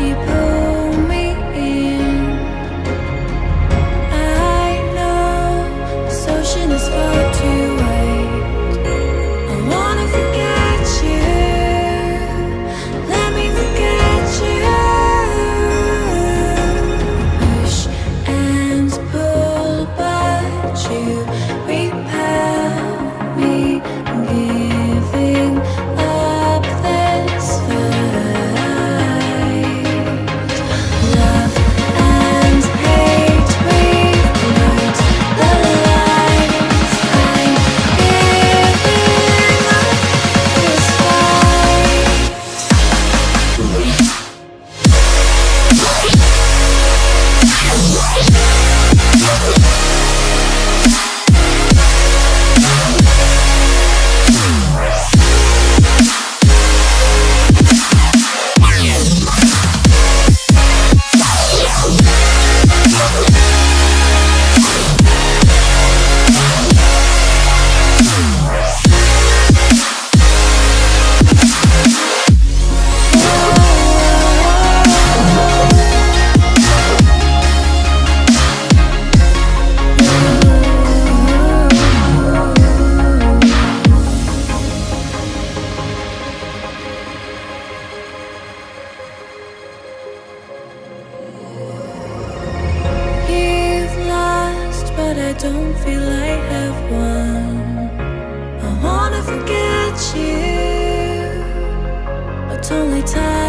you pull me in. I know this ocean is far too wide. I wanna forget you. Let me forget you. Push and pull, but you repel me, giving up this fight. Love and hate, we learned the lines. I'm giving up this fight. You've lost, but I don't feel I have won. I wanna forget you, but only time